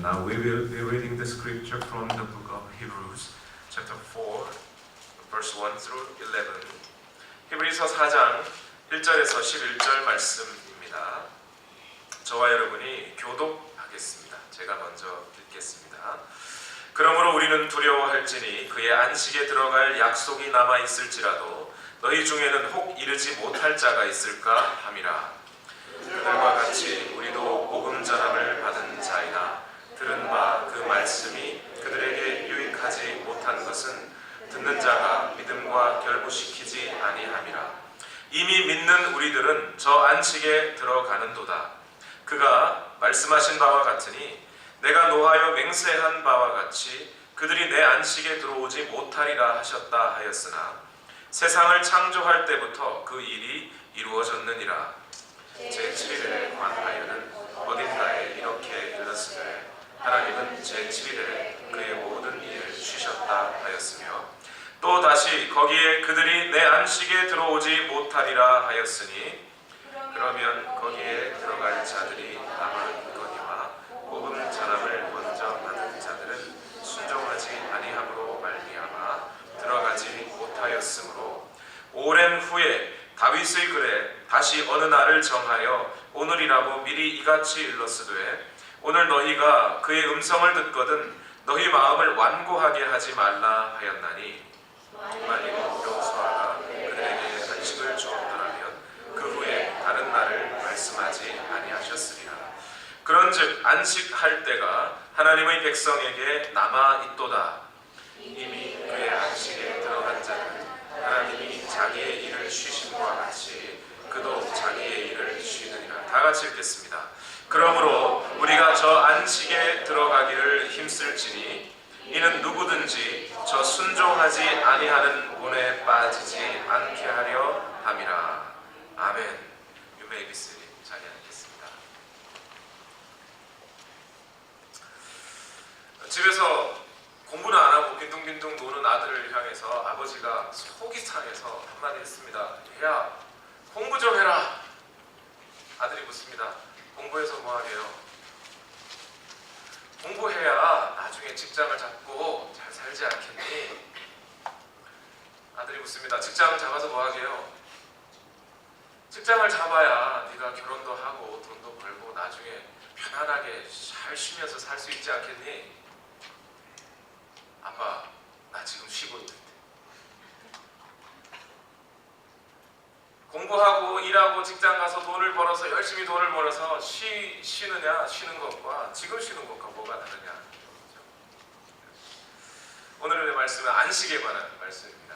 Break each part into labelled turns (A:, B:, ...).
A: Now we will be reading the scripture from the book of Hebrews, chapter 4, verse 1 through 11. 히브리서 4장 1절에서 11절 말씀입니다. 저와 여러분이 교독하겠습니다. 제가 먼저 읽겠습니다. 그러므로 우리는 두려워할지니 그의 안식에 들어갈 약속이 남아 있을지라도 너희 중에는 혹 이르지 못할 자가 있을까 함이라. 그들과 같이 우리도 복음 전함을 받은 자이나 들은 바 그 말씀이 그들에게 유익하지 못한 것은 듣는 자가 믿음과 결부시키지 아니함이라. 이미 믿는 우리들은 저 안식에 들어가는도다. 그가 말씀하신 바와 같으니 내가 노하여 맹세한 바와 같이 그들이 내 안식에 들어오지 못하리라 하셨다 하였으나 세상을 창조할 때부터 그 일이 이루어졌느니라. 제7일에 관하여는 어딘가에 이렇게 일렀으되 하나님은 제7일에 그의 모든 일을 쉬셨다 하였으며 또 다시 거기에 그들이 내 안식에 들어오지 못하리라 하였으니 그러면 거기에 들어갈 자들이 남아있거니와 복음 전함을 먼저 받은 자들은 순종하지 아니함으로 말미암아 들어가지 못하였으므로 오랜 후에 다윗의 글에 다시 어느 날을 정하여 오늘이라고 미리 이같이 일렀으되 오늘 너희가 그의 음성을 듣거든 너희 마음을 완고하게 하지 말라 하였나니 만일 여호수아가 그들에게 안식을 주었더라면 그 후에 다른 날을 말씀하지 아니하셨으리라. 그런즉 안식할 때가 하나님의 백성에게 남아 있도다. 이미 그의 안식에 들어간 자는 하나님이 자기의 일을 쉬심과 같이 그도 자기의 일을 쉬느니라. 다 같이 읽겠습니다. 그러므로 우리가 저 안식에 들어가기를 힘쓸지니 이는 누구든지 저 순종하지 아니하는 문에 빠지지 않게 하려 함이라. 아멘. You may be seated. 자리에 앉겠습니다. 집에서 공부는 안 하고 빈둥빈둥 노는 아들을 향해서 아버지가 속이 상해서 한마디 했습니다. 야, 공부 좀 해라. 아들이 묻습니다. 공부해서 뭐 하게요? 공부해야 나중에 직장을 잡고 잘 살지 않겠니? 아들이 묻습니다. 직장 잡아서 뭐 하게요? 직장을 잡아야 네가 결혼도 하고 돈도 벌고 나중에 편안하게 잘 쉬면서 살 수 있지 않겠니? 아빠, 나 지금 쉬고 있는데. 공부하고 일하고 직장 가서 돈을 벌어서 열심히 돈을 벌어서 쉬느냐 쉬는 것과 지금 쉬는 것과 뭐가 다르냐. 오늘의 말씀은 안식에 관한 말씀입니다.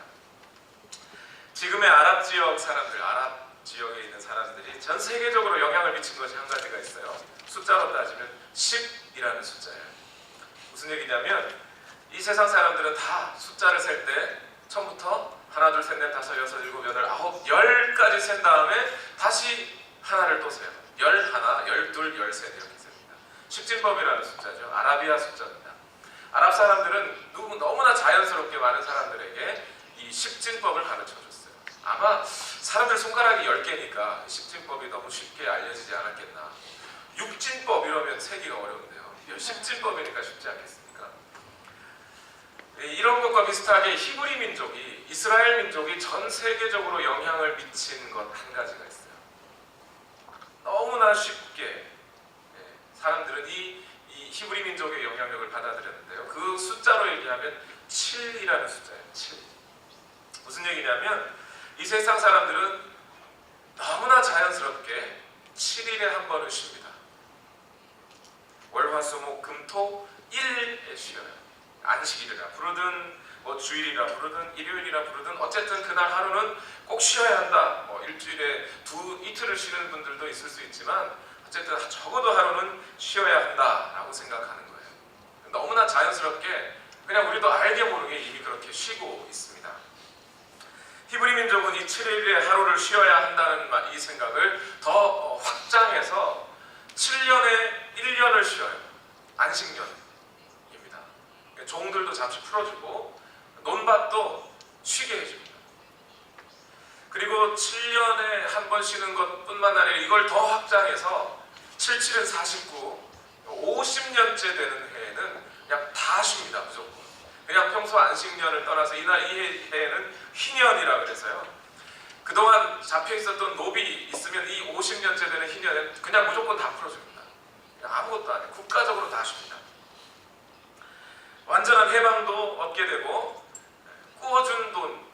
A: 지금의 아랍 지역 사람들, 아랍 지역에 있는 사람들이 전 세계적으로 영향을 미친 것이 한 가지가 있어요. 숫자로 따지면 10이라는 숫자예요. 무슨 얘기냐면 이 세상 사람들은 다 숫자를 셀 때 처음부터 하나, 둘, 셋, 넷, 다섯, 여섯, 일곱, 여덟, 아홉, 열까지 센 다음에 다시 하나를 또 세요. 열 하나, 열둘, 열셋 이렇게 셉니다. 십진법이라는 숫자죠. 아라비아 숫자입니다. 아랍 사람들은 너무나 자연스럽게 많은 사람들에게 이 십진법을 가르쳐줬어요. 아마 사람들 손가락이 10개니까 십진법이 너무 쉽게 알려지지 않았겠나. 육진법 이러면 세기가 어려운데요. 십진법이니까 쉽지 않겠습니까? 이런 것과 비슷하게 히브리 민족이, 이스라엘 민족이 전 세계적으로 영향을 미친 것 한 가지가 있어요. 너무나 쉽게 사람들은 이 히브리 민족의 영향력을 받아들였는데요. 그 숫자로 얘기하면 7이라는 숫자예요. 7. 무슨 얘기냐면 이 세상 사람들은 너무나 자연스럽게 7일에 한 번을 쉽니다. 월, 화, 수, 목, 금, 토 1일에 쉬어요. 안식일이라 부르든 뭐 주일이라 부르든 일요일이라 부르든 어쨌든 그날 하루는 꼭 쉬어야 한다. 뭐 일주일에 이틀을 쉬는 분들도 있을 수 있지만 어쨌든 적어도 하루는 쉬어야 한다라고 생각하는 거예요. 너무나 자연스럽게 그냥 우리도 알게 모르게 이미 그렇게 쉬고 있습니다. 히브리 민족은 이 7일에 하루를 쉬어야 한다는 이 생각을 더 확장해서 7년에 1년을 쉬어요. 안식년. 종들도 잠시 풀어주고 논밭도 쉬게 해줍니다. 그리고 7년에 한 번 쉬는 것뿐만 아니라 이걸 더 확장해서 7, 7은 49, 50년째 되는 해에는 그냥 다 쉽니다. 무조건. 그냥 평소 안식년을 떠나서 이 해에는 희년이라 그래서요. 그동안 잡혀있었던 노비 있으면 이 50년째 되는 희년은 그냥 무조건 다 풀어줍니다. 그냥 아무것도 안 해요. 국가적으로 다 쉽니다. 완전한 해방도 얻게 되고 꾸어준 돈,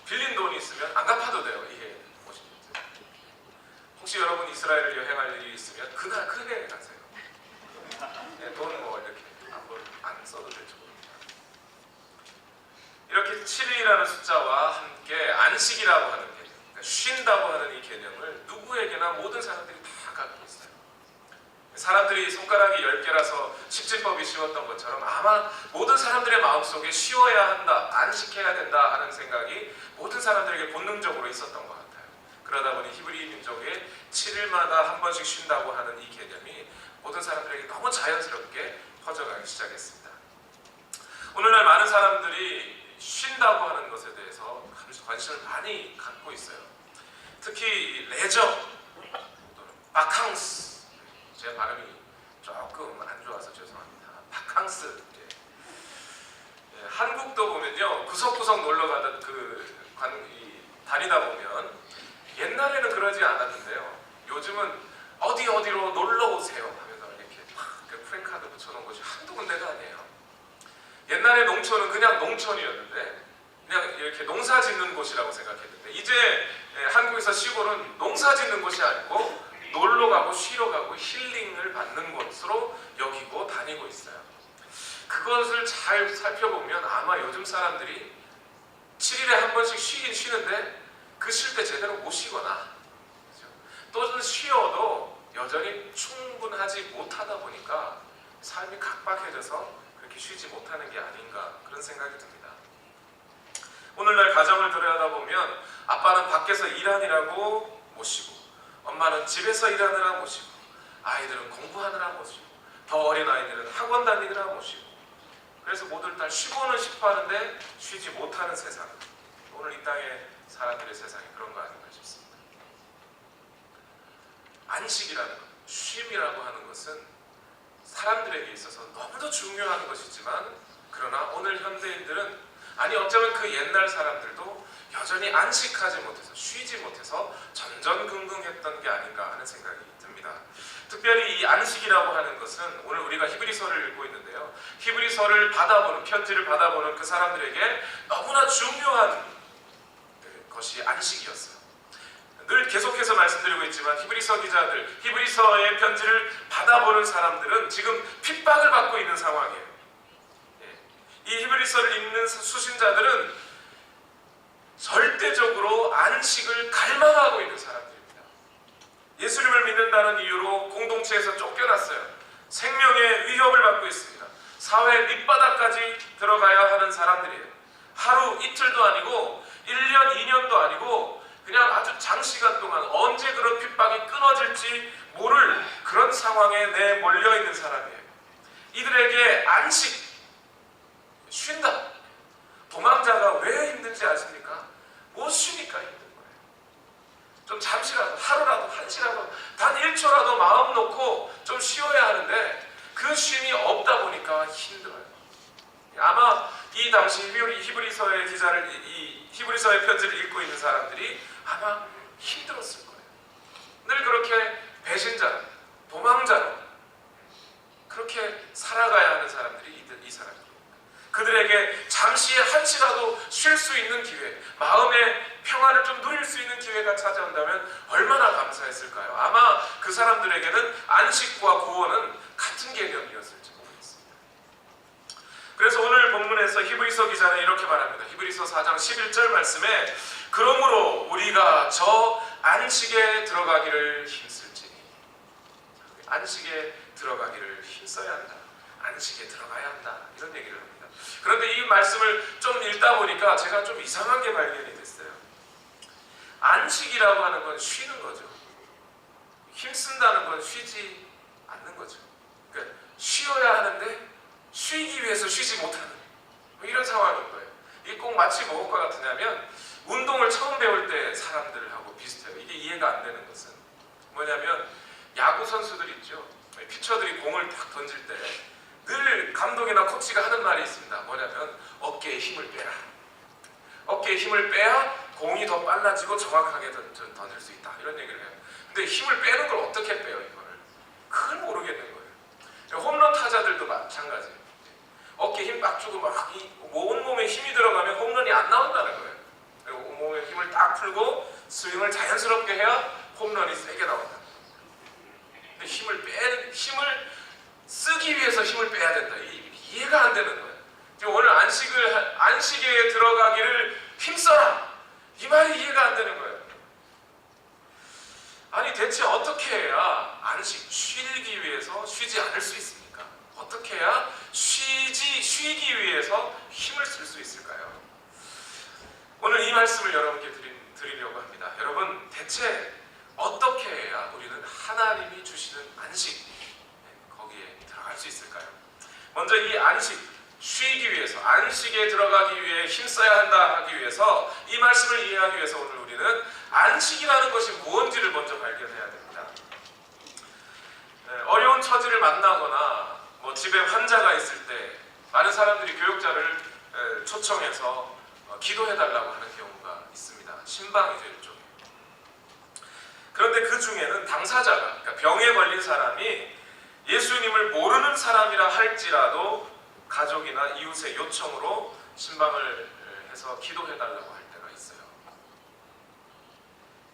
A: 빌린 돈이 있으면 안 갚아도 돼요. 이 해에는 50년째. 혹시 여러분 이스라엘을 여행할 일이 있으면 그날 크게 가세요. 돈 뭐 이렇게 안 써도 될지 모릅니다. 이렇게 7일이라는 숫자와 함께 안식이라고 하는 개념, 그러니까 쉰다고 하는 이 개념을 누구에게나 모든 사람들이 다 갖고 있어요. 사람들이 손가락이 10개라서 십진법이 쉬웠던 것처럼 아마 모든 사람들의 마음속에 쉬어야 한다, 안식해야 된다 하는 생각이 모든 사람들에게 본능적으로 있었던 것 같아요. 그러다 보니 히브리 민족의 7일마다 한 번씩 쉰다고 하는 이 개념이 모든 사람들에게 너무 자연스럽게 퍼져가기 시작했습니다. 오늘날 많은 사람들이 쉰다고 하는 것에 대해서 관심을 많이 갖고 있어요. 특히 레저, 바캉스, 제 발음이 조금 안 좋아서 죄송합니다. 바캉스. 예, 한국도 보면요, 구석구석 놀러 가던 다니다 보면 옛날에는 그러지 않았는데요. 요즘은 어디로 놀러 오세요 하면서 이렇게 그 프랭카드 붙여놓은 곳이 한두 군데가 아니에요. 옛날에 농촌은 그냥 농촌이었는데 그냥 이렇게 농사 짓는 곳이라고 생각했는데 이제 한국에서 시골은 농사 짓는 곳이 아니고 놀러 가고 쉬러 가고 힐링을 받는 곳으로 여기고 다니고 있어요. 그것을 잘 살펴보면 아마 요즘 사람들이 7일에 한 번씩 쉬긴 쉬는데 그 쉴 때 제대로 못 쉬거나 또는 쉬어도 여전히 충분하지 못하다 보니까 삶이 각박해져서 그렇게 쉬지 못하는 게 아닌가 그런 생각이 듭니다. 오늘날 가정을 들여다보면 아빠는 밖에서 일하느라고 못 쉬고 엄마는 집에서 일하느라 못 쉬고 아이들은 공부하느라 못 쉬고 더 어린 아이들은 학원 다니느라 못 쉬고 그래서 모두 다 쉬고는 싶어 하는데 쉬지 못하는 세상. 오늘 이 땅의 사람들의 세상이 그런 거 아닌가 싶습니다. 안식이라는 것, 쉼이라고 하는 것은 사람들에게 있어서 너무도 중요한 것이지만 그러나 오늘 현대인들은 아니 어쩌면 그 옛날 사람들도 여전히 안식하지 못해서 쉬지 못해서 전전긍긍했던 게 아닌가 하는 생각이 듭니다. 특별히 이 안식이라고 하는 것은 오늘 우리가 히브리서를 읽고 있는데요. 히브리서를 받아보는 편지를 받아보는 그 사람들에게 너무나 중요한 것이 안식이었어요. 늘 계속해서 말씀드리고 있지만 히브리서 기자들, 히브리서의 편지를 받아보는 사람들은 지금 핍박을 받고 있는 상황이에요. 이 히브리서를 읽는 수신자들은 절대적으로 안식을 갈망하고 있는 사람들입니다. 예수님을 믿는다는 이유로 공동체에서 쫓겨났어요. 생명의 위협을 받고 있습니다. 사회 밑바닥까지 들어가야 하는 사람들이에요. 하루 이틀도 아니고 1년 2년도 아니고 그냥 아주 장시간 동안 언제 그런 핍박이 끊어질지 모를 그런 상황에 내몰려 있는 사람이에요. 이들에게 안식, 쉰다. 도망자가 왜 힘든지 아십니까? 못 쉬니까 힘든 거예요. 좀 잠시라도, 하루라도, 한 시라도, 단 1초라도 마음 놓고 좀 쉬어야 하는데 그 쉼이 없다 보니까 힘들어요. 아마 이 당시 히브리서의 기자를, 이 히브리서의 편지를 읽고 있는 사람들이 아마 힘들었을 거예요. 늘 그렇게 배신자, 도망자로 그렇게 살아가야 하는 사람들이 이 사람들. 그들에게 잠시 한시라도 쉴 수 있는 기회, 마음의 평안을 좀 누릴 수 있는 기회가 찾아온다면 얼마나 감사했을까요? 아마 그 사람들에게는 안식과 구원은 같은 개념이었을지 모르겠습니다. 그래서 오늘 본문에서 히브리서 기자는 이렇게 말합니다. 히브리서 4장 11절 말씀에 그러므로 우리가 저 안식에 들어가기를 힘쓸지니, 안식에 들어가기를 힘써야 한다. 안식에 들어가야 한다. 이런 얘기를 합니다. 그런데 이 말씀을 좀 읽다 보니까 제가 좀 이상한 게 발견이 됐어요. 안식이라고 하는 건 쉬는 거죠. 힘쓴다는 건 쉬지 않는 거죠. 그러니까 쉬어야 하는데 쉬기 위해서 쉬지 못하는 이런 상황인 거예요. 이게 꼭 마치 무엇과 같으냐면 운동을 처음 배울 때 사람들하고 비슷해요. 이게 이해가 안 되는 것은 뭐냐면 야구 선수들 있죠. 피처들이 공을 딱 던질 때 늘 감독이나 코치가 하는 말이 있습니다. 뭐냐면 어깨에 힘을 빼라. 어깨에 힘을 빼야 공이 더 빨라지고 정확하게 던질 수 있다. 이런 얘기를 해요. 근데 힘을 빼는 걸 어떻게 빼요, 이거를? 그걸 모르겠는 거예요. 홈런 타자들도 마찬가지예요. 어깨에 힘 빡 주고 막 온몸에 힘이 들어가면 홈런이 안 나온다는 거예요. 온몸에 힘을 딱 풀고 스윙을 자연스럽게 해야 홈런이 세게 나온다. 근데 힘을 쓰기 위해서 힘을 빼야 된다. 이해가 안 되는 거예요. 오늘 안식에 들어가기를 힘써라. 이 말이 이해가 안 되는 거예요. 아니 대체 어떻게 해야 안식, 쉬기 위해서 쉬지 않을 수 있습니까? 어떻게 해야 쉬기 위해서 힘을 쓸 수 있을까요? 오늘 이 말씀을 여러분께 드리려고 합니다. 여러분, 대체 어떻게 해야 우리는 하나님이 주시는 안식, 거기에 들어갈 수 있을까요? 먼저 이 안식, 쉬기 위해서, 안식에 들어가기 위해 힘써야 한다 하기 위해서, 이 말씀을 이해하기 위해서 오늘 우리는 안식이라는 것이 무엇인지를 먼저 발견해야 됩니다. 어려운 처지를 만나거나 집에 환자가 있을 때 많은 사람들이 교육자를 초청해서 기도해달라고 하는 경우가 있습니다. 신방이죠, 일종의. 그런데 그 중에는 당사자가, 그러니까 병에 걸린 사람이 예수님을 모르는 사람이라 할지라도 가족이나 이웃의 요청으로 신방을 해서 기도해달라고 할 때가 있어요.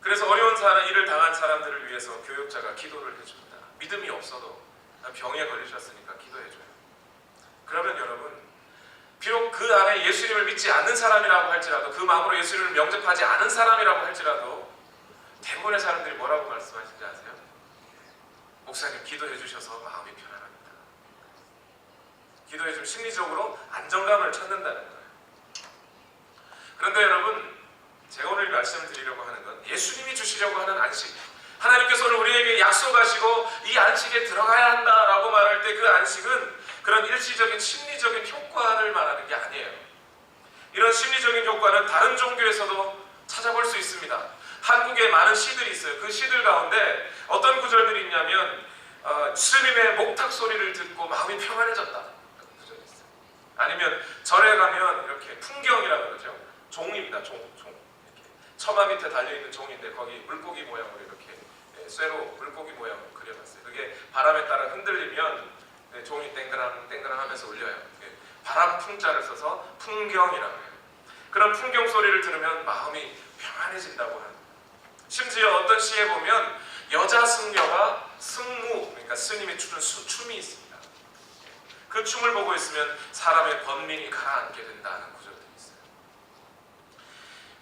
A: 그래서 어려운 일을 당한 사람들을 위해서 교육자가 기도를 해줍니다. 믿음이 없어도 병에 걸리셨으니까 기도해줘요. 그러면 여러분, 비록 그 안에 예수님을 믿지 않는 사람이라고 할지라도, 그 마음으로 예수님을 명접하지 않은 사람이라고 할지라도 대부분의 사람들이 뭐라고 말씀하시는지 아세요? 목사님 기도해 주셔서 마음이 편안합니다. 기도해 주면 심리적으로 안정감을 찾는다는 거예요. 그런데 여러분, 제가 오늘 말씀을 드리려고 하는 건 예수님이 주시려고 하는 안식, 하나님께서 오늘 우리에게 약속하시고 이 안식에 들어가야 한다라고 말할 때 그 안식은 그런 일시적인 심리적인 효과를 말하는 게 아니에요. 이런 심리적인 효과는 다른 종교에서도 찾아볼 수 있습니다. 한국에 많은 시들이 있어요. 그 시들 가운데 어떤 구절들이 있냐면 스님의 목탁 소리를 듣고 마음이 평안해졌다. 그런 구절이 있어요. 아니면 절에 가면 이렇게 풍경이라고 그러죠. 종입니다. 종. 이렇게 처마 밑에 달려있는 종인데 거기 물고기 모양으로 이렇게 쇠로 물고기 모양으로 그려놨어요. 그게 바람에 따라 흔들리면 종이 땡그랑 하면서 울려요. 바람 풍자를 써서 풍경이라고 해요. 그런 풍경 소리를 들으면 마음이 평안해진다고 합니다. 심지어 어떤 시에 보면 여자 승려가 승무, 그러니까 스님이 추는 춤이 있습니다. 그 춤을 보고 있으면 사람의 번민이 가라앉게 된다는 구절들이 있어요.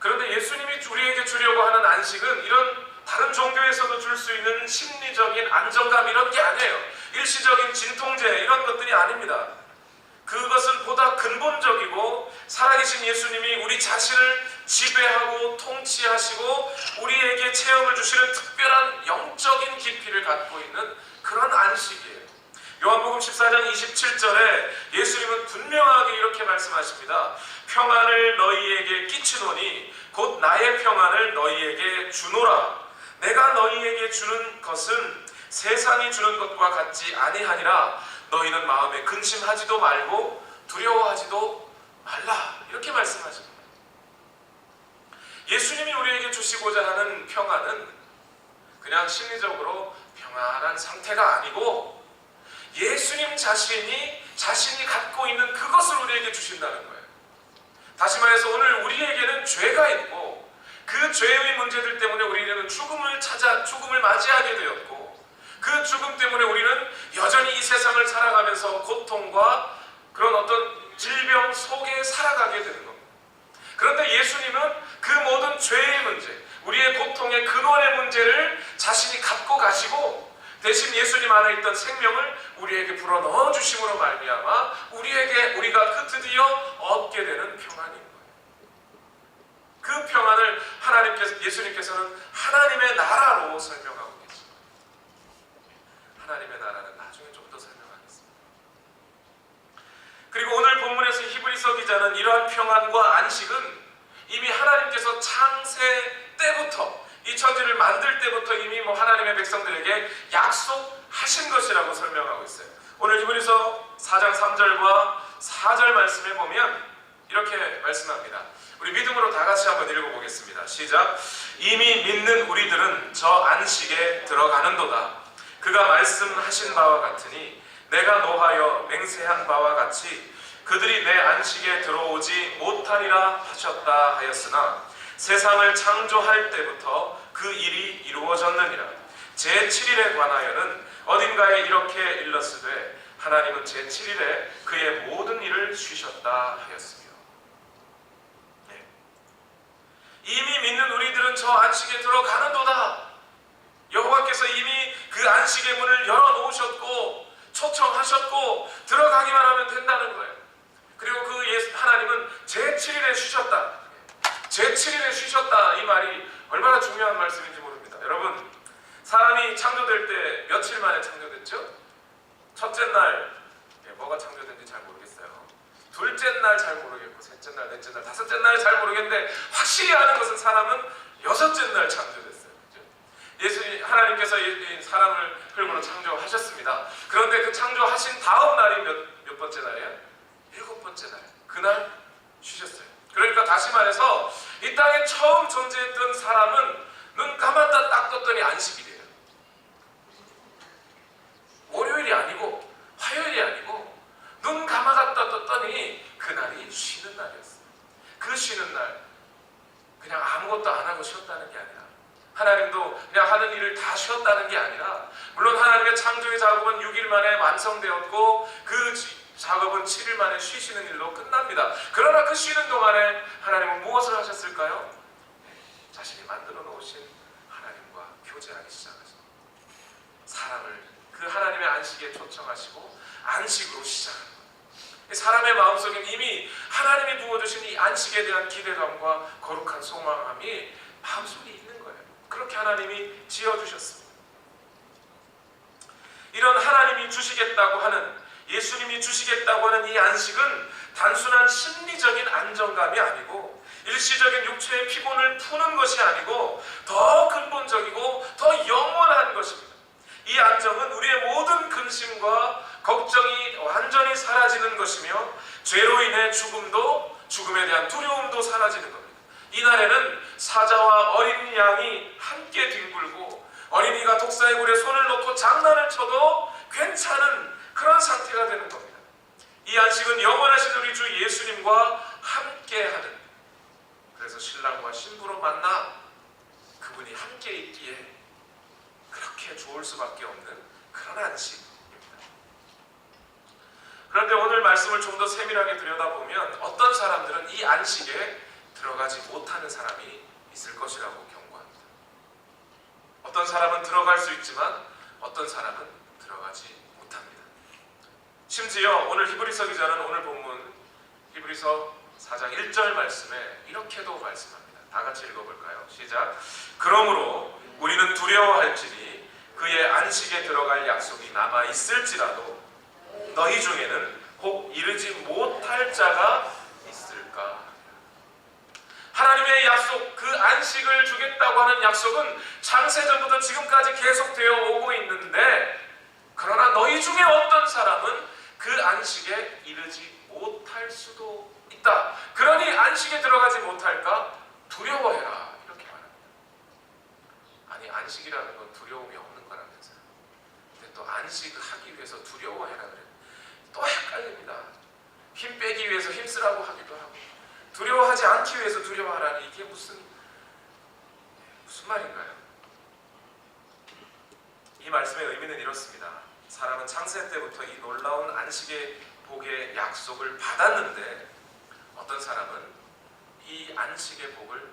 A: 그런데 예수님이 우리에게 주려고 하는 안식은 이런 다른 종교에서도 줄 수 있는 심리적인 안정감 이런 게 아니에요. 일시적인 진통제 이런 것들이 아닙니다. 그것은 보다 근본적이고 살아계신 예수님이 우리 자신을 지배하고 통치하시고 우리에게 체험을 주시는 특별한 영적인 깊이를 갖고 있는 그런 안식이에요. 요한복음 14장 27절에 예수님은 분명하게 이렇게 말씀하십니다. 평안을 너희에게 끼치노니 곧 나의 평안을 너희에게 주노라. 내가 너희에게 주는 것은 세상이 주는 것과 같지 아니하니라. 너희는 마음에 근심하지도 말고 두려워하지도 말라. 이렇게 말씀하십니다. 예수님이 우리에게 주시고자 하는 평안은 그냥 심리적으로 평안한 상태가 아니고 예수님 자신이 갖고 있는 그것을 우리에게 주신다는 거예요. 다시 말해서 오늘 우리에게는 죄가 있고 그 죄의 문제들 때문에 우리는 죽음을 맞이하게 되었고 그 죽음 때문에 우리는 여전히 이 세상을 살아가면서 고통과 그런 어떤 질병 속에 살아가게 되는 겁니다. 그런데 예수님은 그 모든 죄의 문제, 우리의 고통의 근원의 문제를 자신이 갖고 가시고 대신 예수님 안에 있던 생명을 우리에게 불어넣어 주심으로 말미암아 우리가 드디어 얻게 되는 평안인 거예요. 그 평안을 예수님께서는 하나님의 나라로 설명하고 계십니다. 하나님의 나라는 나중에 좀 더 설명하겠습니다. 그리고 오늘 본문에서 히브리서 기자는 이러한 평안과 안식은 이미 하나님께서 창세 때부터 이 천지를 만들 때부터 이미 하나님의 백성들에게 약속하셨다는 하신 것이라고 설명하고 있어요. 오늘 히브리서 4장 3절과 4절 말씀에 보면 이렇게 말씀합니다. 우리 믿음으로 다 같이 한번 읽어보겠습니다. 시작. 이미 믿는 우리들은 저 안식에 들어가는도다. 그가 말씀하신 바와 같으니 내가 노하여 맹세한 바와 같이 그들이 내 안식에 들어오지 못하리라 하셨다 하였으나 세상을 창조할 때부터 그 일이 이루어졌느니라. 제7일에 관하여는 어딘가에 이렇게 일렀으되 하나님은 제7일에 그의 모든 일을 쉬셨다 하였으며. 네. 이미 믿는 우리들은 저 안식에 들어가는도다. 여호와께서 이미 그 안식의 문을 열어놓으셨고 초청하셨고 들어가기만 하면 된다는 거예요. 그리고 그 하나님은 제7일에 쉬셨다. 제7일에 쉬셨다. 이 말이 얼마나 중요한 말씀인지 모릅니다. 여러분, 사람이 창조될 때 며칠 만에 창조됐죠? 첫째 날 뭐가 창조된지 잘 모르겠어요. 둘째 날 잘 모르겠고 셋째 날, 넷째 날, 다섯째 날 잘 모르겠는데 확실히 아는 것은 사람은 여섯째 날 창조됐어요. 하나님께서 사람을 흙으로 창조하셨습니다. 그런데 그 창조하신 다음 날이 몇 번째 날이에요? 7번째 날. 그날 쉬셨어요. 그러니까 다시 말해서 이 땅에 처음 존재했던 사람은 눈 감았다 딱 떴더니 안식일이에요. 월요일이 아니고 화요일이 아니고 눈 감았다 떴더니 그날이 쉬는 날이었어요. 그 쉬는 날 그냥 아무것도 안 하고 쉬었다는 게 아니라 하나님도 그냥 하는 일을 다 쉬었다는 게 아니라 물론 하나님의 창조의 작업은 6일 만에 완성되었고 그 작업은 7일 만에 쉬시는 일로 끝납니다. 그러나 그 쉬는 동안에 하나님은 무엇을 하셨을까요? 자신이 만들어 놓으신 하나님과 교제하기 시작하셨습니다. 사람을 그 하나님의 안식에 초청하시고 안식으로 시작합니다. 사람의 마음속에 이미 하나님이 부어주신 이 안식에 대한 기대감과 거룩한 소망함이 마음속에 있는 거예요. 그렇게 하나님이 지어주셨습니다. 이런 하나님이 주시겠다고 하는, 예수님이 주시겠다고 하는 이 안식은 단순한 심리적인 안정감이 아니고 일시적인 육체의 피곤을 푸는 것이 아니고 더 근본적이고 더 영원한 것입니다. 이 안정은 우리의 모든 근심과 걱정이 완전히 사라지는 것이며 죄로 인해 죽음에 대한 두려움도 사라지는 겁니다. 이날에는 사자와 어린 양이 함께 뒹굴고 어린이가 독사의 굴에 손을 놓고 장난을 쳐도 괜찮은 그런 상태가 되는 겁니다. 이 안식은 영원하신 우리 주 예수님과 함께하는, 그래서 신랑과 신부로 만나 그분이 함께 있기에 그렇게 좋을 수밖에 없는 그런 안식입니다. 그런데 오늘 말씀을 좀 더 세밀하게 들여다보면 어떤 사람들은 이 안식에 들어가지 못하는 사람이 있을 것이라고 경고합니다. 어떤 사람은 들어갈 수 있지만 어떤 사람은 들어가지 못합니다. 심지어 오늘 히브리서 기자는 오늘 본문 히브리서 4장 1절 말씀에 이렇게도 말씀합니다. 다 같이 읽어볼까요? 시작. 그러므로 우리는 두려워할지니 그의 안식에 들어갈 약속이 남아 있을지라도 너희 중에는 혹 이르지 못할 자가 있을까? 하나님의 약속, 그 안식을 주겠다고 하는 약속은 창세전부터 지금까지 계속되어 오고 있는데, 그러나 너희 중에 어떤 사람은 그 안식에 이르지 못할 수도 있다. 그러니 안식에 들어가지 못할까? 두려워해라. 이렇게 말합니다. 아니, 안식이라는 건 두려움이 없는 거라면서요. 근데 또 안식을 하기 위해서 두려워해라 그래요. 또 헷갈립니다. 힘 빼기 위해서 힘쓰라고 하기도 하고 두려워하지 않기 위해서 두려워하라니 이게 무슨 말인가요? 이 말씀의 의미는 이렇습니다. 사람은 창세 때부터 이 놀라운 안식의 복의 약속을 받았는데 어떤 사람은 이 안식의 복을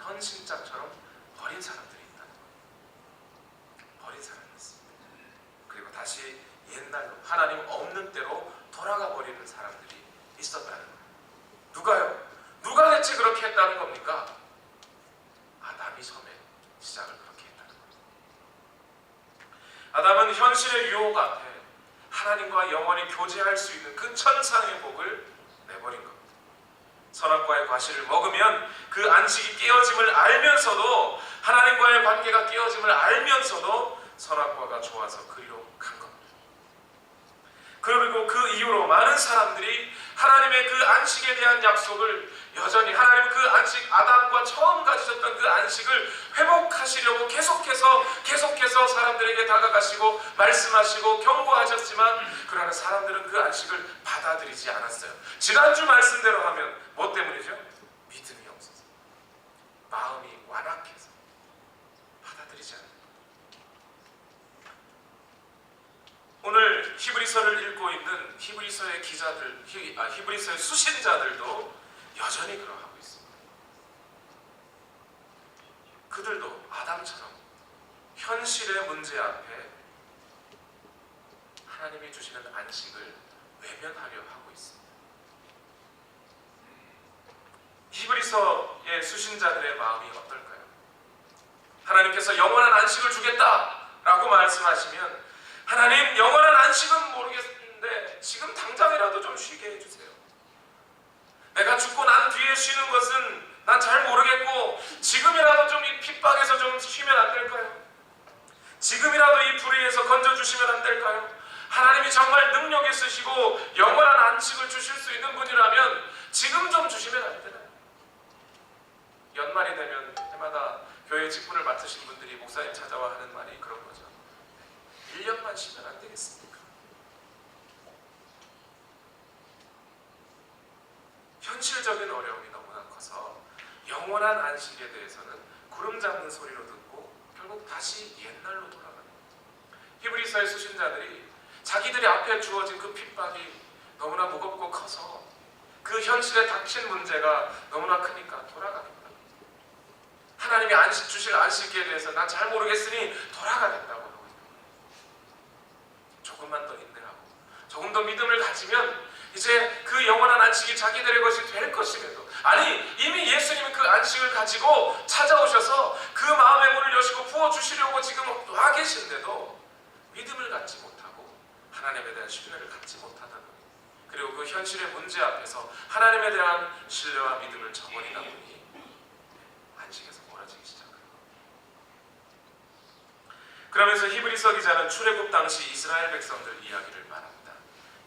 A: 헌신짝처럼 버린 사람들이 있다는 거예요. 버린 사람이 있습니다. 그리고 다시 옛날로 하나님 없는 때로 돌아가 버리는 사람들이 있었다는 거예요. 누가요? 누가 대체 그렇게 했다는 겁니까? 아담이 섬에 시작을 그렇게 했다는 거예요. 아담은 현실의 유혹 앞에 하나님과 영원히 교제할 수 있는 그 천상의 복을 내버린 겁니다. 선악과의 과실을 먹으면 그 안식이 깨어짐을 알면서도, 하나님과의 관계가 깨어짐을 알면서도 선악과가 좋아서 그리로 그리고 그 이후로 많은 사람들이 하나님의 그 안식에 대한 약속을 여전히 하나님 그 안식, 아담과 처음 가지셨던 그 안식을 회복하시려고 계속해서 사람들에게 다가가시고 말씀하시고 경고하셨지만 그러나 사람들은 그 안식을 받아들이지 않았어요. 지난주 말씀대로 하면 뭐 때문이죠? 믿음이 없어서, 마음이 완악해서 받아들이지 않아요. 오늘 히브리서를 읽고 있는 히브리서의 기자들, 히브리서의 수신자들도 여전히 그러하고 있습니다. 그들도 아담처럼 현실의 문제 앞에 하나님이 주시는 안식을 외면하려 하고 있습니다. 히브리서의 수신자들의 마음이 어떨까요? 하나님께서 영원한 안식을 주겠다라고 말씀하시면 하나님, 영원한 안식은 모르겠는데 지금 당장이라도 좀 쉬게 해주세요. 내가 죽고 난 뒤에 쉬는 것은 난 잘 모르겠고 지금이라도 좀 이 핍박에서 좀 쉬면 안 될까요? 지금이라도 이 불의에서 건져주시면 안 될까요? 하나님이 정말 능력 있으시고 영원한 안식을 주실 수 있는 분이라면 지금 좀 주시면 안 되나요? 연말이 되면 해마다 교회 직분을 맡으신 분들이 목사님 찾아와 하는 말이 그런 거죠. 1년만 쉬면 안 되겠습니까? 현실적인 어려움이 너무나 커서 영원한 안식에 대해서는 구름 잡는 소리로 듣고 결국 다시 옛날로 돌아가는 히브리서의 수신자들이 자기들이 앞에 주어진 그 핍박이 너무나 무겁고 커서 그 현실에 닥친 문제가 너무나 크니까 돌아가겠다. 하나님이 안식 주실 안식에 대해서 난 잘 모르겠으니 돌아가겠다고 하고 있는 거예요. 조금만 더 인내하고 조금 더 믿음을 가지면 이제 그 영원한 안식이 자기들의 것이 될 것임에도, 아니 이미 예수님이 그 안식을 가지고 찾아오셔서 그 마음의 문을 여시고 부어주시려고 지금 와 계신데도 믿음을 갖지 못하고 하나님에 대한 신뢰를 갖지 못하다 보니, 그리고 그 현실의 문제 앞에서 하나님에 대한 신뢰와 믿음을 저버리다 보니 안식에서 멀어지기 시작해요. 그러면서 히브리서 기자는 출애굽 당시 이스라엘 백성들 이야기를 말합니다.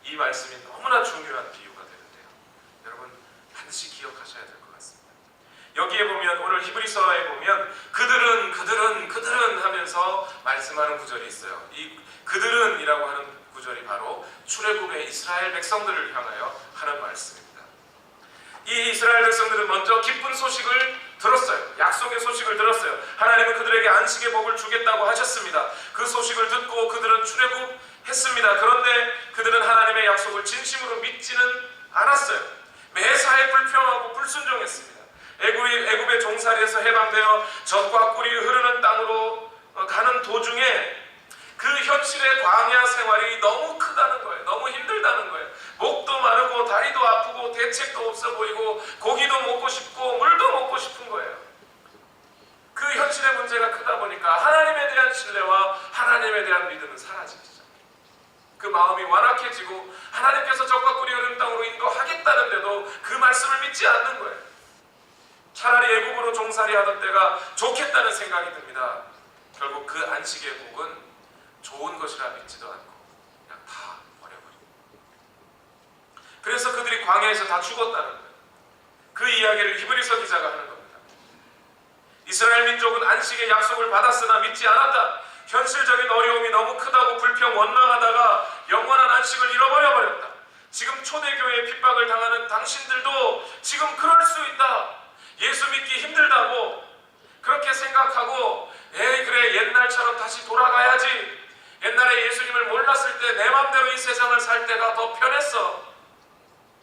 A: 이 말씀이 너무나 중요한 비유가 되는데요. 여러분 반드시 기억하셔야 될 것 같습니다. 여기에 보면, 오늘 히브리서에 보면 그들은 하면서 말씀하는 구절이 있어요. 이 그들은이라고 하는 구절이 바로 출애굽의 이스라엘 백성들을 향하여 하는 말씀입니다. 이 이스라엘 백성들은 먼저 기쁜 소식을 들었어요. 약속의 소식을 들었어요. 하나님은 그들에게 안식의 복을 주겠다고 하셨습니다. 그 소식을 듣고 그들은 출애굽했습니다. 그런데 그들은 하나님의 약속을 진심으로 믿지는 않았어요. 매사에 불평하고 불순종했습니다. 애굽의 종살이에서 해방되어 젖과 꿀이 흐르는 땅으로 가는 도중에 그 현실의 광야 생활이 너무 크다는 거예요. 너무 힘들다는 거예요. 목도 마르고 다리도 아프고 대책도 없어 보이고 고기도 먹고 싶고 물도 먹고 싶은 거예요. 그 현실의 문제가 크다 보니까 하나님에 대한 신뢰와 하나님에 대한 믿음은 사라지기 시작해요. 그 마음이 완악해지고 하나님께서 젖과 꿀이 흐르는 땅으로 인도하겠다는데도 그 말씀을 믿지 않는 거예요. 차라리 애굽으로 종살이하던 때가 좋겠다는 생각이 듭니다. 결국 그 안식의 복은 좋은 것이라 믿지도 않고 그냥 다 버려버립니다. 그래서 그들이 광야에서 다 죽었다는 거예요. 그 이야기를 히브리서 기자가 하는 겁니다. 이스라엘 민족은 안식의 약속을 받았으나 믿지 않았다. 현실적인 어려움이 너무 크다고 불평 원망하다가 영원한 안식을 잃어버려버렸다. 지금 초대교회의 핍박을 당하는 당신들도 지금 그럴 수 있다. 예수 믿기 힘들다고 그렇게 생각하고 그래 옛날처럼 다시 돌아가야지. 옛날에 예수님을 몰랐을 때 내 맘대로 이 세상을 살 때가 더 편했어.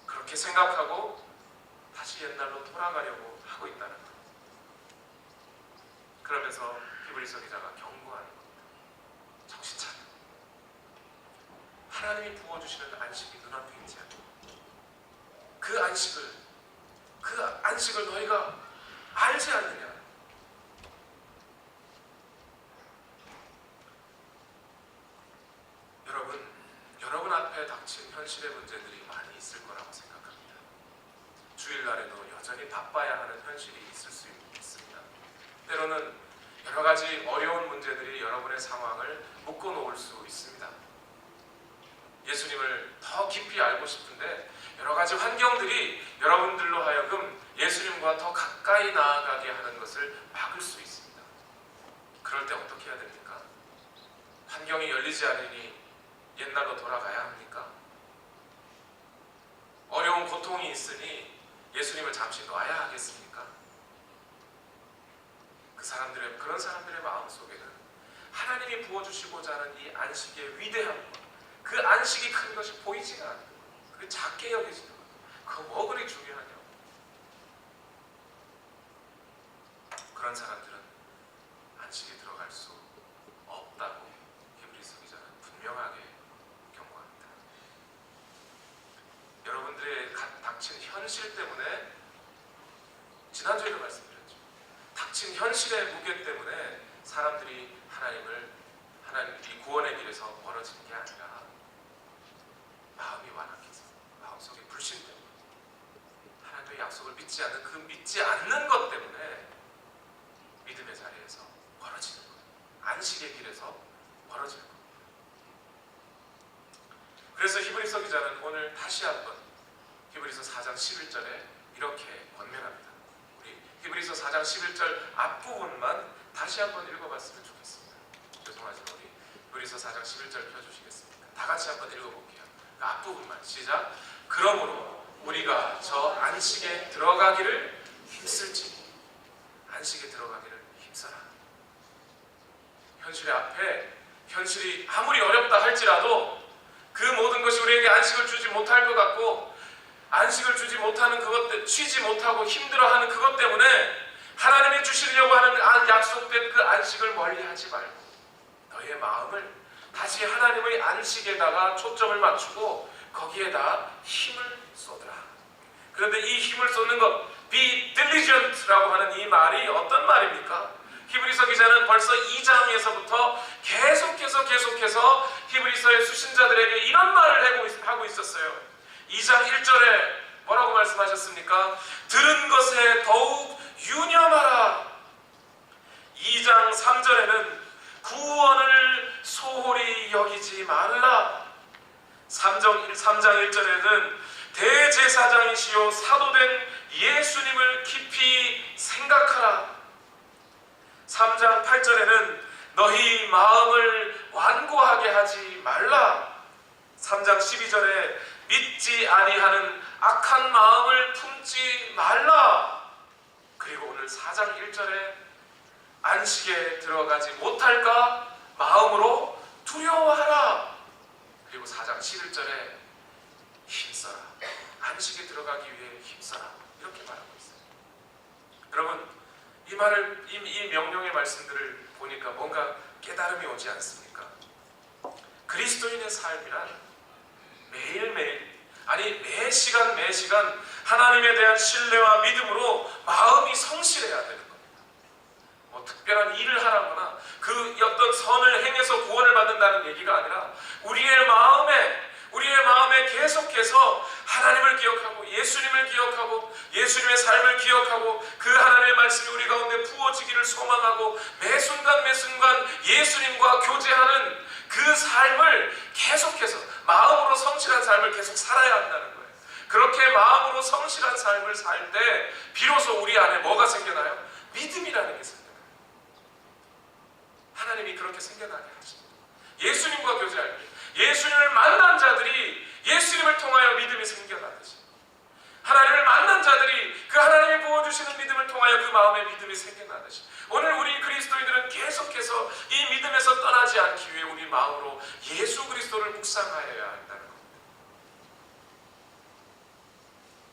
A: 그렇게 생각하고 다시 옛날로 돌아가려고 하고 있다는 것. 그러면서 히브리서 기자가 경고하는 겁니다. 정신 차려. 하나님이 부어주시는 안식이 눈앞에 있지 않냐. 그 안식을 너희가 알지 않느냐. 여러분 앞에 닥친 현실의 문제들이 많이 있을 거라고 생각합니다. 주일날에도 여전히 바빠야 하는 현실이 있을 수 있습니다. 때로는 여러 가지 어려운 문제들이 여러분의 상황을 묶어놓을 수 있습니다. 예수님을 더 깊이 알고 싶은데 여러 가지 환경들이 여러분들로 하여금 예수님과 더 가까이 나아가게 하는 것을 막을 수 있습니다. 그럴 때 어떻게 해야 됩니까? 환경이 열리지 않으니 옛날로 돌아가야 합니까? 어려운 고통이 있으니 예수님을 잠시 놔야 하겠습니까? 그런 사람들의 마음속에는 하나님이 부어주시고자 하는 이 안식의 위대함과 그 안식이 큰 것이 보이지가 않아요. 그게 작게 여겨지는 거예요. 그거 뭐 그리 중요하냐고. 그런 사람들은 안식에 들어갈 수 없다고 히브리서 기자는 분명하게 경고합니다. 여러분들의 닥친 현실 때문에, 지난주에도 말씀드렸죠. 닥친 현실의 무게 때문에 사람들이 하나님 이 구원의 길에서 멀어지는 게 아니라 마음이 완악해서, 마음속에 불신 때문에, 하나님의 약속을 믿지 않는 그 믿지 않는 것 때문에 믿음의 자리에서 멀어지는 거예요. 안식의 길에서 멀어지는 거예요. 그래서 히브리서 기자는 오늘 다시 한번 히브리서 4장 11절에 이렇게 권면합니다. 우리 히브리서 4장 11절 앞부분만 다시 한번 읽어봤으면 좋겠습니다. 죄송하지만 우리 히브리서 4장 11절 펴주시겠습니까? 다 같이 한번 읽어볼게요. 그 앞부분만 시작. 그러므로 우리가 저 안식에 들어가기를 힘쓸지. 안식에 들어가기를 힘써라. 현실이 아무리 어렵다 할지라도 그 모든 것이 우리에게 안식을 주지 못할 것 같고, 안식을 주지 못하는 그것, 쉬지 못하고 힘들어하는 그것 때문에 하나님이 주시려고 하는 약속된 그 안식을 멀리하지 말고 너의 마음을 다시 하나님의 안식에다가 초점을 맞추고 거기에다 힘을 쏟으라. 그런데 이 힘을 쏟는 것, be diligent라고 하는 이 말이 어떤 말입니까? 히브리서 기자는 벌써 2장에서부터 계속해서 히브리서의 수신자들에게 이런 말을 하고 있었어요. 2장 1절에 뭐라고 말씀하셨습니까? 들은 것에 더욱 유념하라. 2장 3절에는 구원을 소홀히 여기지 말라. 3장 1절에는 대제사장이시요 사도된 예수님을 깊이 생각하라. 3장 8절에는 너희 마음을 완고하게 하지 말라. 3장 12절에 믿지 아니하는 악한 마음을 품지 말라. 그리고 오늘 4장 1절에 안식에 들어가지 못할까 마음으로 두려워하라. 그리고 4장 11절에 힘써라. 안식에 들어가기 위해 힘써라. 이렇게 말하고 있어요. 여러분, 이 명령의 말씀들을 보니까 뭔가 깨달음이 오지 않습니까? 그리스도인의 삶이란 매일매일, 아니 매시간 하나님에 대한 신뢰와 믿음으로 마음이 성실해야 되는 겁니다. 뭐 특별한 일을 하라거나 그 어떤 선을 행해서 구원을 받는다는 얘기가 아니라 우리의 마음에 계속해서 하나님을 기억하고 예수님을 기억하고 예수님의 삶을 기억하고 그 하나님의 말씀이 우리 가운데 부어지기를 소망하고 매 순간 예수님과 교제하는 그 삶을 계속해서 마음으로 성실한 삶을 계속 살아야 한다는 거예요. 그렇게 마음으로 성실한 삶을 살 때 비로소 우리 안에 뭐가 생겨나요? 믿음이라는 게 생겨나요. 하나님이 그렇게 생겨나게 하십니다. 예수님과 교제할 때 예수님을 만난 자들이 예수님을 통하여 믿음이 생겨나듯이, 하나님을 만난 자들이 그 하나님이 부어주시는 믿음을 통하여 그 마음에 믿음이 생겨나듯이, 오늘 우리 그리스도인들은 계속해서 이 믿음에서 떠나지 않기 위해 우리 마음으로 예수 그리스도를 묵상하여야 한다는 겁니다.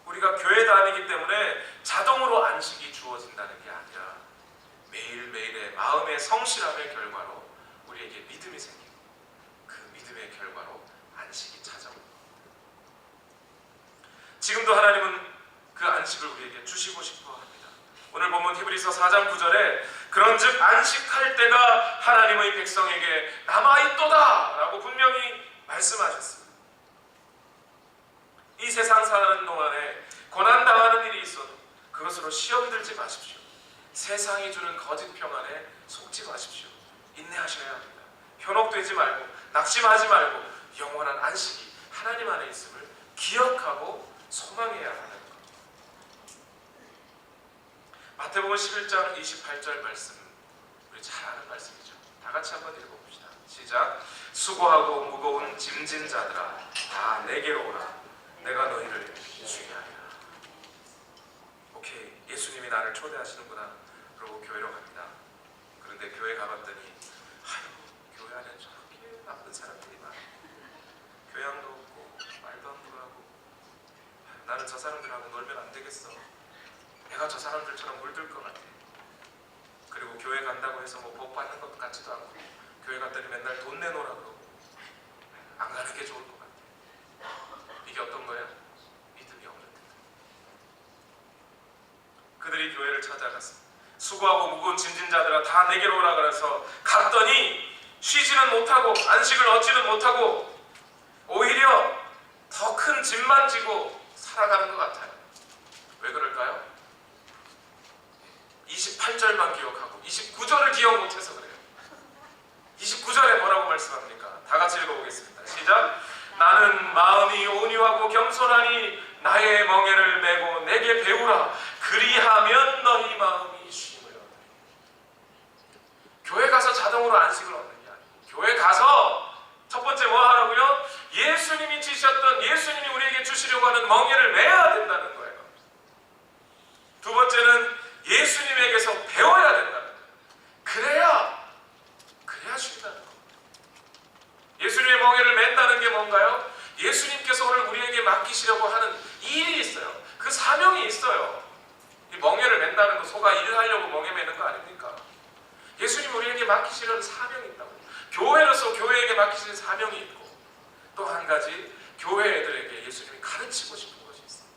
A: 우리가 교회 다니기 때문에 자동으로 안식이 주어진다는 게 아니라 매일매일의 마음의 성실함의 결과로 우리에게 믿음이 생기고 그 믿음의 결과로 안식이 찾아옵니다. 지금도 하나님은 그 안식을 우리에게 주시고 싶어 합니다. 오늘 본문 히브리서 4장 9절에 그런즉 안식할 때가 하나님의 백성에게 남아있도다 라고 분명히 말씀하셨습니다. 이 세상 사는 동안에 고난당하는 일이 있어도 그것으로 시험 들지 마십시오. 세상이 주는 거짓 평안에 속지 마십시오. 인내하셔야 합니다. 현혹되지 말고 낙심하지 말고 영원한 안식이 하나님 안에 있음을 기억하고 소망해야 하는 것. 마태복음 11장 28절 말씀, 우리 잘 아는 말씀이죠. 다 같이 한번 읽어봅시다. 시작. 수고하고 무거운 짐진 자들아 다 내게로 오라. 내가 너희를 쉬게 하리라. 오케이, 예수님이 나를 초대하시는구나. 그러고 교회로 갑니다. 그런데 교회 가봤더니 교회 안에 저렇게 나쁜 사람들이 많아. 교양도 없고 말도 안 통하고, 나는 저 사람들하고 놀면 안 되겠어. 내가 저 사람들처럼 물들 것 같아. 그리고 교회 간다고 해서 뭐 복 받는 것 같지도 않고, 교회 갔더니 맨날 돈 내놓으라 그러고, 안 가는 게 좋을 것 같아. 이게 어떤 거야? 믿음이 없는 데. 그들이 교회를 찾아갔어. 수고하고 무거운 짐진 자들아 다 내게로 오라 그래서 갔더니 쉬지는 못하고 안식을 얻지는 못하고 오히려 더 큰 짐만 지고 살아가는 것 같아요. 왜 그럴까요? 28절만 기억하고 29절을 기억 못해서 그래요. 29절에 뭐라고 말씀합니까? 다 같이 읽어보겠습니다. 시작. 나는 마음이 온유하고 겸손하니 나의 멍에를 메고 내게 배우라. 그리하면 너희 마음이 쉼을 얻으리라. 교회 가서 자동으로 안식을 얻는 게 아니고, 교회 가서 첫 번째 뭐 하라고요? 예수님이 지셨던, 예수님이 우리에게 주시려고 하는 멍에를 메야 된다는 거예요. 두 번째는 예수님에게서 배워야 된다는 거예요. 그래야 쉰다는 거예요. 예수님의 멍에를 맨다는 게 뭔가요? 예수님께서 오늘 우리에게 맡기시려고 하는 일이 있어요. 그 사명이 있어요. 이 멍에를 맨다는 거, 소가 일하려고 멍에 매는 거 아닙니까? 예수님 우리에게 맡기시려는 사명이 있다고. 교회로서 교회에게 맡기시는 사명이 있고, 또 한 가지 교회 애들에게 예수님이 가르치고 싶은 것이 있어요.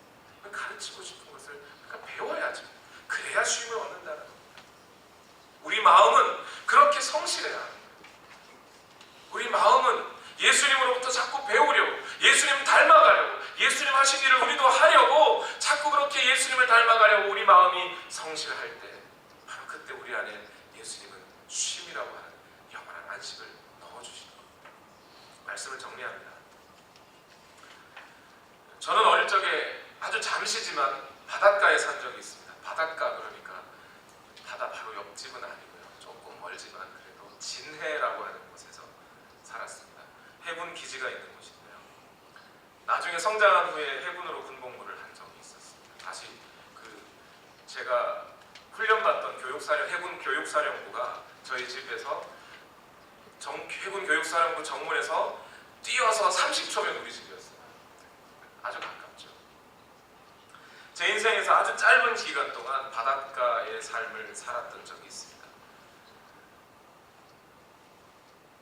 A: 가르치고 싶은 것을 그러니까 배워야죠. 그래야 쉼을 얻는다는 겁니다. 우리 마음은 그렇게 성실해야 합니다. 우리 마음은 예수님으로부터 자꾸 배우려고, 예수님 닮아가려고, 예수님 하신 일을 우리도 하려고 자꾸 그렇게 예수님을 닮아가려고 우리 마음이 성실할 때, 바로 그때 우리 안에 예수님은 쉼이라고 하는 영원한 안식을 넣어주시는 겁니다. 말씀을 정리합니다. 저는 어릴 적에 아주 잠시지만 바닷가에 산 적이 있습니다. 바닷가 그러니까 바다 바로 옆집은 아니고요. 조금 멀지만 그래도 진해라고 하는 곳에서 살았습니다. 해군 기지가 있는 곳인데요. 나중에 성장한 후에 해군으로 군복무를 한 적이 있었습니다. 다시 제가 훈련받던 해군 교육사령부가 저희 집에서 해군 교육사령부 정문에서 뛰어서 30초면 우리 집이었어요. 아주 가깝죠. 제 인생에서 아주 짧은 기간 동안 바닷가의 삶을 살았던 적이 있습니다.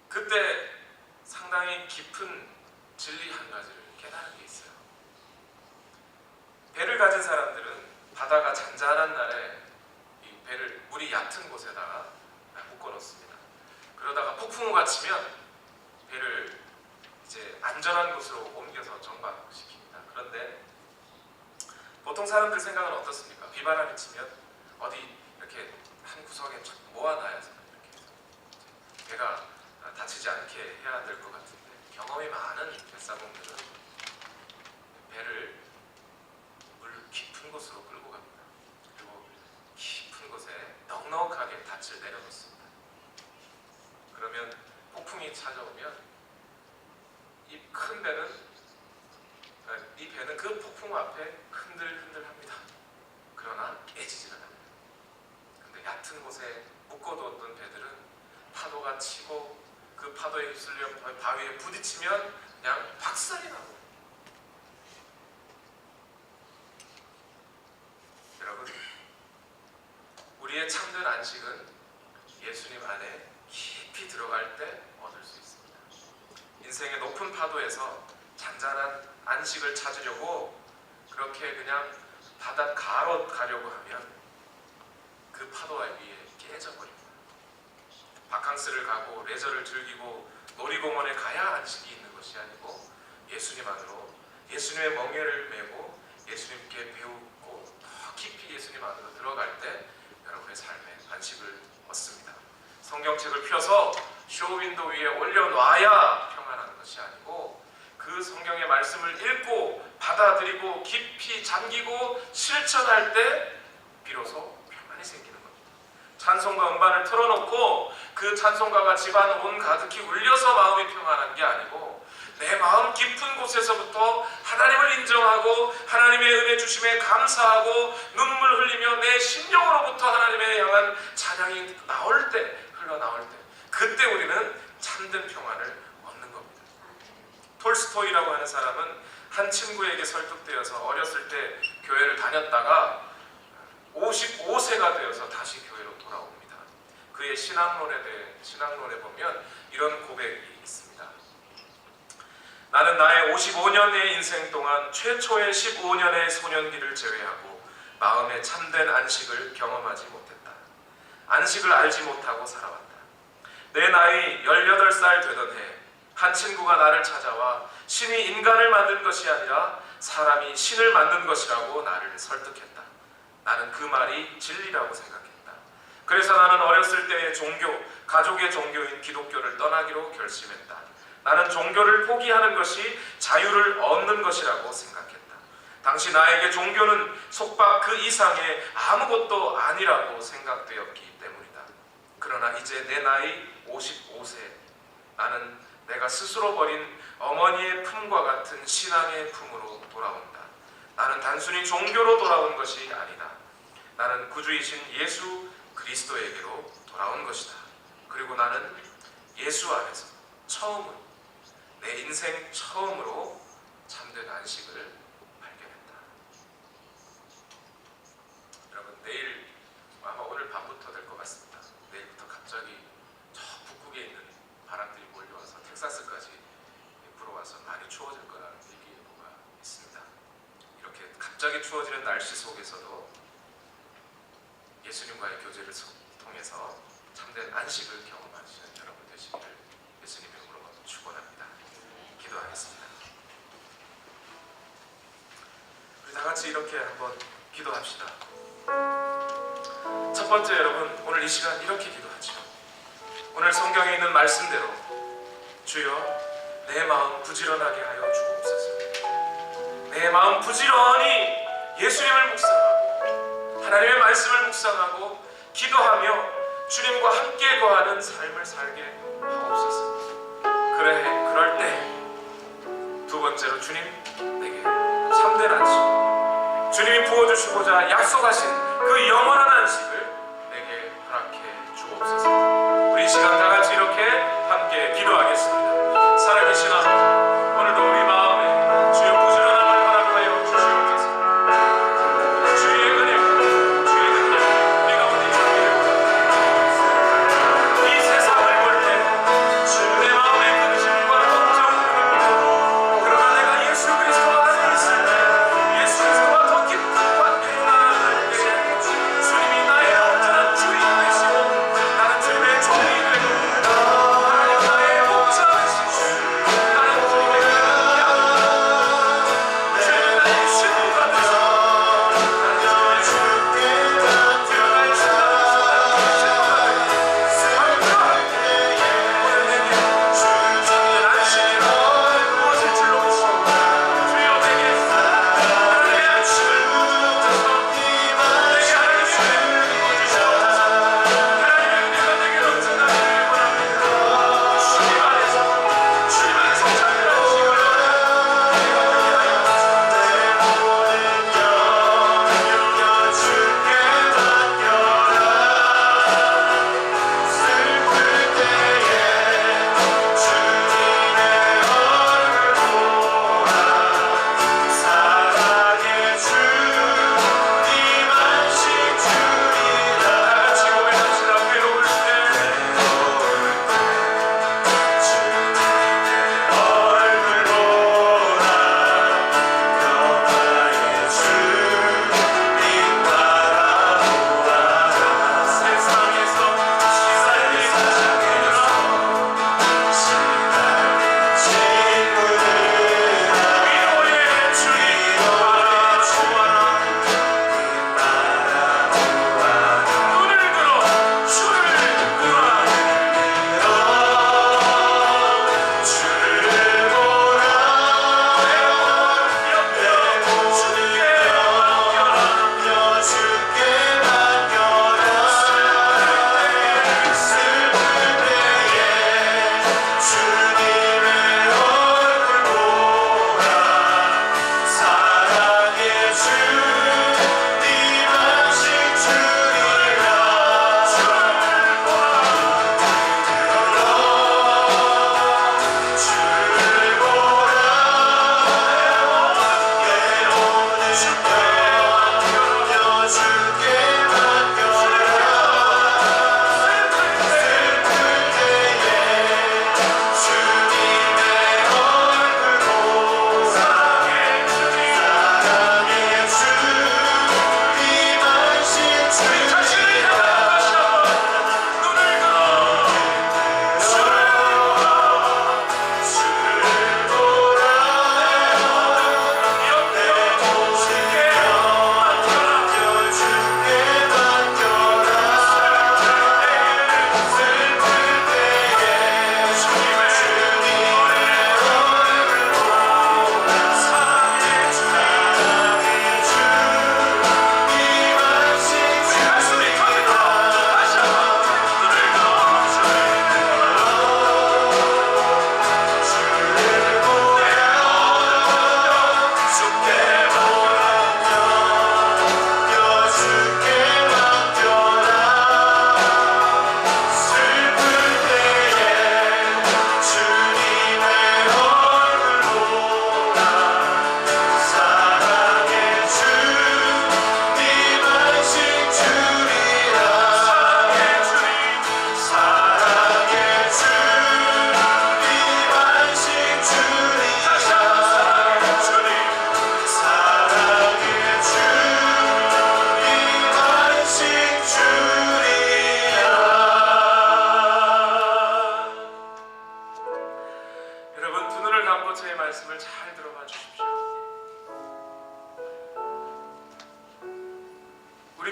A: 그때 상당히 깊은 진리 한 가지를 깨달은 게 있어요. 배를 가진 사람들은 바다가 잔잔한 날에 이 배를 물이 얕은 곳에다가 묶어 놓습니다. 그러다가 폭풍우가 치면 배를 이제 안전한 곳으로 옮겨서 정박시킵니다. 그런데 보통 사람들 생각은 어떻습니까? 비바람이 치면 어디 이렇게 한 구석에 쫙 모아놔야죠. 이렇게 해서 배가 다치지 않게 해야 될 것 같은데, 경험이 많은 뱃사공들은 배를 물 깊은 곳으로 끌고 갑니다. 그리고 깊은 곳에 넉넉하게 닻을 내려놓습니다. 그러면 폭풍이 찾아오면 이 배는 그 폭풍 앞에 흔들흔들합니다. 그러나 깨지지는 않습니다. 근데 얕은 곳에 묶어두었던 배들은 파도가 치고 그 파도에 휩쓸려 바위에 부딪히면 그냥 박살이 나고. 여러분, 우리의 참된 안식은 예수님 안에 깊이 들어갈 때 얻을 수 있습니다. 인생의 높은 파도에서 잔잔한 안식을 찾으려고 그렇게 그냥 바닷가로 가려고 하면 그 파도 위에 깨져버립니다. 바캉스를 가고 레저를 즐기고 놀이공원에 가야 안식이 있는 것이 아니고, 예수님 안으로, 예수님의 멍에를 메고 예수님께 배우고 더 깊이 예수님 안으로 들어갈 때 여러분의 삶에 안식을 얻습니다. 성경책을 펴서 쇼윈도 위에 올려놔야 평안한 것이 아니고, 그 그 성경의 말씀을 읽고 받아들이고 깊이 잠기고 실천할 때 비로소 평안이 생기는 겁니다. 찬송가 음반을 틀어놓고 그 찬송가가 집안 온 가득히 울려서 마음이 평안한 게 아니고 내 마음 깊은 곳에서부터 하나님을 인정하고 하나님의 은혜 주심에 감사하고 눈물 흘리며 내 심령으로부터 하나님에 향한 찬양이 나올 때, 흘러나올 때, 그때 우리는 참된 평안을 얻는 겁니다. 톨스토이라고 하는 사람은 한 친구에게 설득되어서 어렸을 때 교회를 다녔다가 55세가 되어서 다시 교회로 돌아옵니다. 그의 신앙론에 보면 이런 고백이 있습니다. 나는 나의 55년의 인생 동안 최초의 15년의 소년기를 제외하고 마음의 참된 안식을 경험하지 못했다. 안식을 알지 못하고 살아왔다. 내 나이 18살 되던 해 한 친구가 나를 찾아와 신이 인간을 만든 것이 아니라 사람이 신을 만든 것이라고 나를 설득했다. 나는 그 말이 진리라고 생각했다. 그래서 나는 어렸을 때의 종교, 가족의 종교인 기독교를 떠나기로 결심했다. 나는 종교를 포기하는 것이 자유를 얻는 것이라고 생각했다. 당시 나에게 종교는 속박 그 이상의 아무것도 아니라고 생각되었기 때문이다. 그러나 이제 내 나이 55세, 나는 내가 스스로 버린 어머니의 품과 같은 신앙의 품으로 돌아온다. 나는 단순히 종교로 돌아온 것이 아니다. 나는 구주이신 예수 그리스도에게로 돌아온 것이다. 그리고 나는 예수 안에서 처음으로, 내 인생 처음으로 참된 안식을 발견했다. 여러분, 내일 아마 오늘 밤부터 될 것 같습니다. 내일부터 갑자기 저 북극에 있는 바람들이 몰려와서 텍사스까지 불어와서 많이 추워질 거라는 일기예보가 있습니다. 이렇게 갑자기 추워지는 날씨 속에서도 예수님과의 교제를 통해서 참된 안식을 경험하시는 여러분 되시기를 예수님의 이름으로 축원합니다. 기도하겠습니다. 우리 다 같이 이렇게 한번 기도합시다. 첫 번째, 여러분, 오늘 이 시간 이렇게 기도하죠. 오늘 성경에 있는 말씀대로 주여, 내 마음 부지런하게 하여 주옵소서. 내 마음 부지런히 예수님을 묵상하고 하나님의 말씀을 묵상하고 기도하며 주님과 함께 거하는 삶을 살게 하옵소서. 그럴 때 두 번째로 주님, 내게 참된 안식, 주님이 부어주시고자 약속하신 그 영원한 안식을 내게 허락해 주옵소서. 우리 이 시간 다 같이 이렇게 함께 기도하겠습니다. 살아계신 하나님, 오늘도 우리 마음에 주여 부지런함을 허락하여 주시옵소서. 주의 은혜, 우리 가운데 있게 이 세상을 볼 때 내 마음의 근심과 걱정을, 그러나 내가 예수 그리스도 안에 있을 때 예수 그리스도와 더 깊은 관계를 나눌 때 주님이 나의 온전한 주인 되시고 나는 주님의 종이 되고 하나님 나의 목자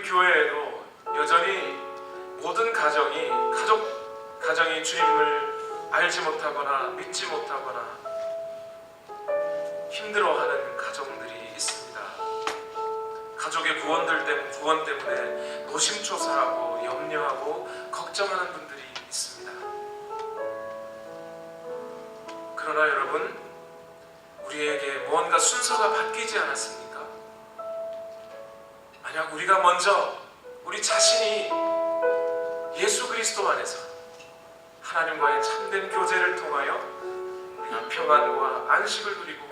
A: 교회에도 여전히 모든 가정이 주님을 알지 못하거나 믿지 못하거나 힘들어하는 가정들이 있습니다. 가족의 구원 때문에 노심초사하고 염려하고 걱정하는 분들이 있습니다. 그러나 여러분, 우리에게 무언가 순서가 바뀌지 않았습니까? 만약 우리가 먼저 우리 자신이 예수 그리스도 안에서 하나님과의 참된 교제를 통하여 우리가 평안과 안식을 누리고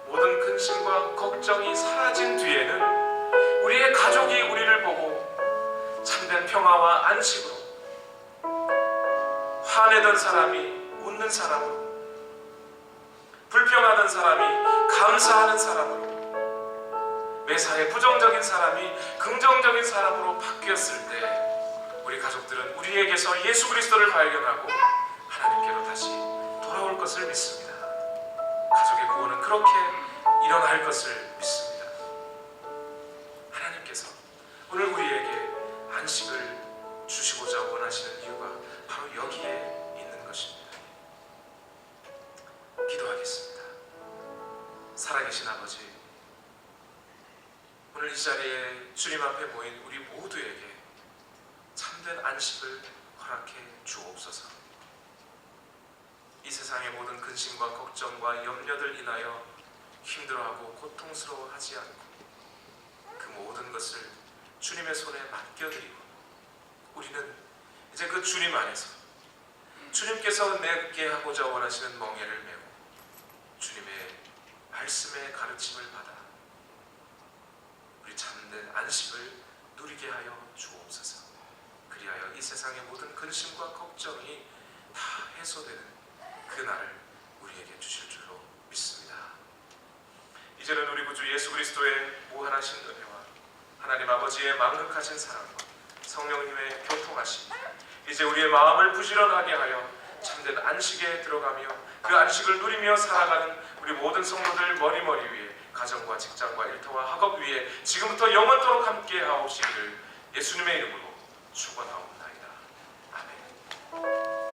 A: 모든 근심과 걱정이 사라진 뒤에는 우리의 가족이 우리를 보고 참된 평화와 안식으로, 화내던 사람이 웃는 사람으로, 불평하던 사람이 감사하는 사람으로, 매사에 부정적인 사람이 긍정적인 사람으로 바뀌었을 때 우리 가족들은 우리에게서 예수 그리스도를 발견하고 하나님께로 다시 돌아올 것을 믿습니다. 가족의 구원은 그렇게 일어날 것을 믿습니다. 하나님께서 오늘 우리에게 안식을 주시고자 원하시는 이유가 바로 여기에 있는 것입니다. 기도하겠습니다. 살아계신 아버지, 오늘 이 자리에 주님 앞에 모인 우리 모두에게 참된 안식을 허락해 주옵소서. 이 세상의 모든 근심과 걱정과 염려들 인하여 힘들어하고 고통스러워하지 않고 그 모든 것을 주님의 손에 맡겨드리고 우리는 이제 그 주님 안에서 주님께서 내게 하고자 원하시는 멍에를 메고 주님의 말씀의 가르침을 받아 우리 참된 안식을 누리게 하여 주옵소서. 그리하여 이 세상의 모든 근심과 걱정이 다 해소되는 그날을 우리에게 주실 줄로 믿습니다. 이제는 우리 구주 예수 그리스도의 무한하신 은혜와 하나님 아버지의 만극하신 사랑과 성령님의 교통하심, 이제 우리의 마음을 부지런하게 하여 참된 안식에 들어가며 그 안식을 누리며 살아가는 우리 모든 성도들 머리머리 위에, 가정과 직장과 일터와 학업 위에 지금부터 영원토록 함께 하옵시기를 예수님의 이름으로 축원하옵나이다.